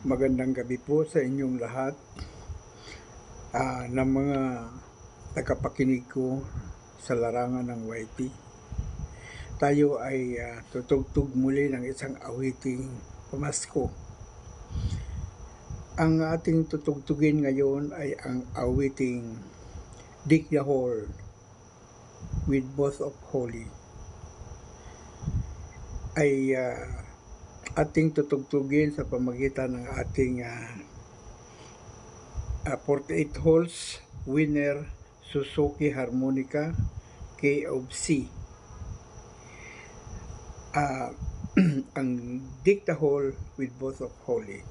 Magandang gabi po sa inyong lahat, ng mga tagapakinig ko sa larangan ng YT. Tayo ay tutugtog muli ng isang awiting pamasko. Ang ating tutugtugin ngayon ay ang awiting Dig the Hole with Boss of Holy. Ay ating tutugtugin sa pamagitan ng ating 48 holes winner Suzuki Harmonica K of C. Ang Dig the Hole with Boss of Holy.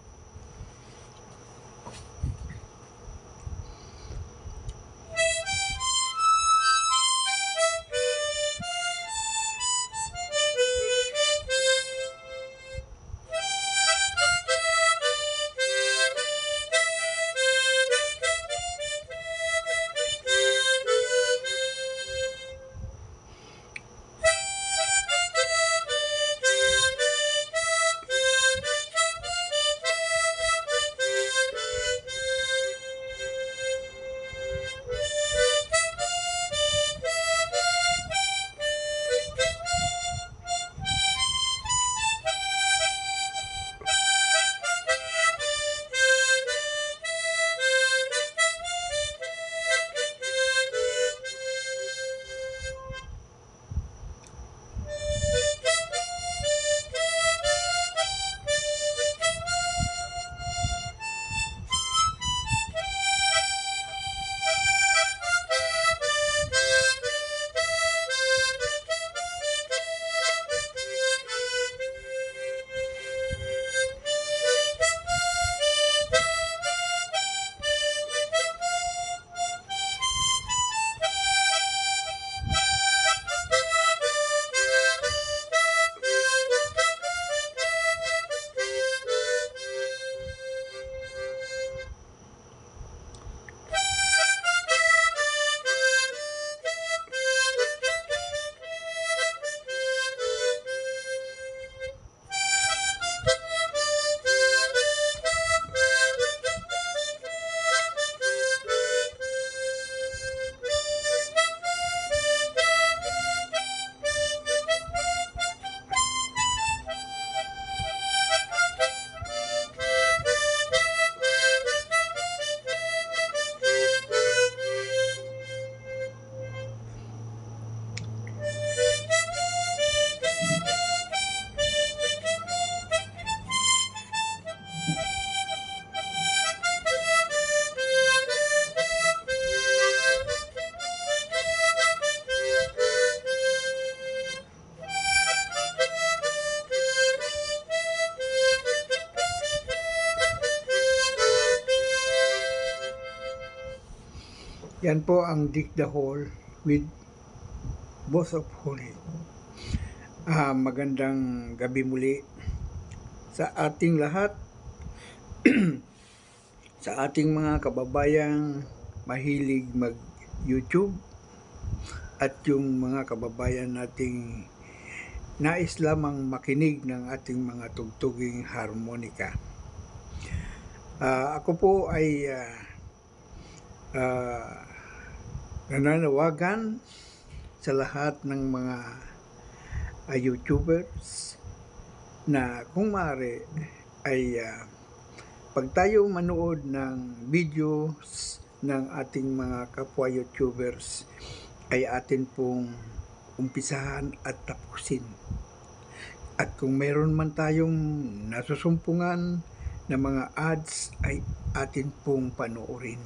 Yan po ang Dig the Hole with Boss of Holy. Magandang gabi muli sa ating lahat, sa ating mga kababayang mahilig mag-YouTube at yung mga kababayan nating nais lamang makinig ng ating mga tugtuging harmonika. Ako po ay nananawagan sa lahat ng mga YouTubers na kung maaari ay pag tayo manood ng videos ng ating mga kapwa YouTubers ay atin pong umpisahan at tapusin. At kung meron man tayong nasusumpungan na mga ads ay atin pong panoorin.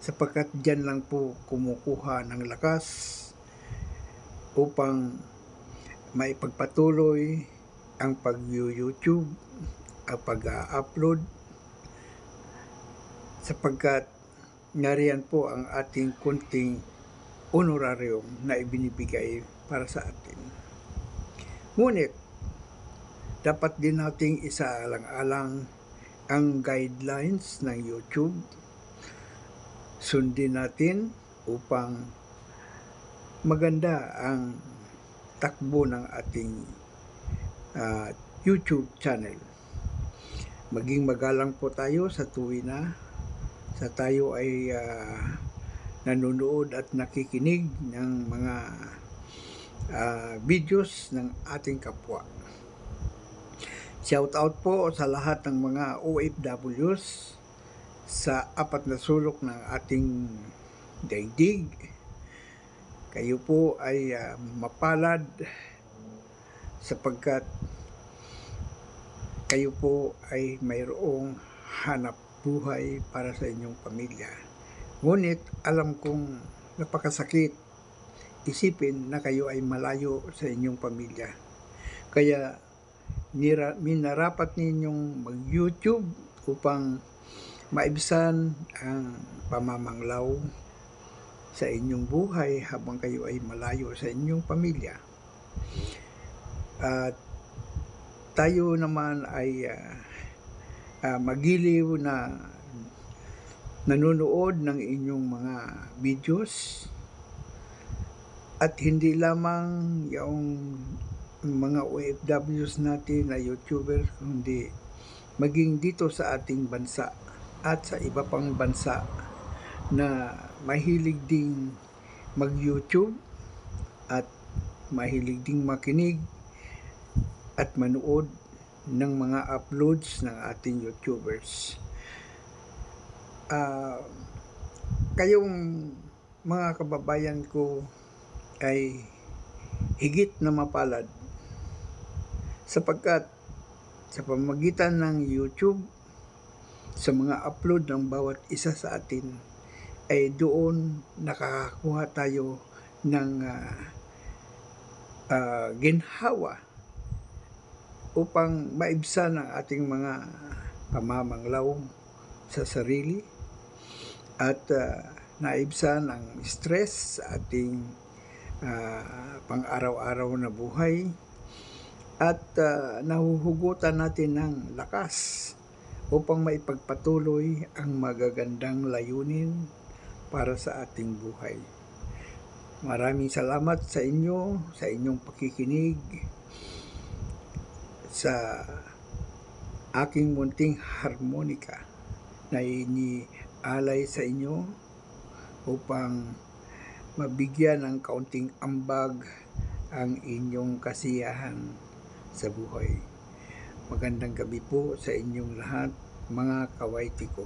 Sapagkat dyan lang po kumukuha ng lakas upang maipagpatuloy ang pag-YouTube, ang pag-upload, sapagkat nariyan po ang ating kunting honorarium na ibinibigay para sa atin. Ngunit, dapat din nating isaalang-alang ang guidelines ng YouTube. Sundin natin upang maganda ang takbo ng ating YouTube channel. maging magalang po tayo sa tuwina sa tayo ay nanonood at nakikinig ng mga videos ng ating kapwa. Shout out po sa lahat ng mga OFWs sa apat na sulok ng ating daigdig. Kayo po ay mapalad sapagkat kayo po ay mayroong hanap buhay para sa inyong pamilya. Ngunit alam kong napakasakit isipin na kayo ay malayo sa inyong pamilya. Kaya minarapat ninyong mag-YouTube upang maibsan ang pamamanglaw sa inyong buhay habang kayo ay malayo sa inyong pamilya. At tayo naman ay magiliw na nanonood ng inyong mga videos at hindi lamang yung mga OFWs natin na YouTubers, kundi maging dito sa ating bansa at sa iba pang bansa na mahilig ding mag-YouTube at mahilig ding makinig at manood ng mga uploads ng ating YouTubers. Kayong mga kababayan ko ay higit na mapalad sapagkat sa pamamagitan ng YouTube, sa mga upload ng bawat isa sa atin, ay doon nakakakuha tayo ng ginhawa upang maibsan ang ating mga pamamanglaw sa sarili at naibsan ang stress sa ating pang-araw-araw na buhay at nahuhugutan natin ng lakas upang maipagpatuloy ang magagandang layunin para sa ating buhay. Maraming salamat sa inyo, sa inyong pakikinig sa aking munting harmonika na inialay sa inyo upang mabigyan ng kaunting ambag ang inyong kasiyahan sa buhay. Magandang gabi po sa inyong lahat, mga kawaiti ko.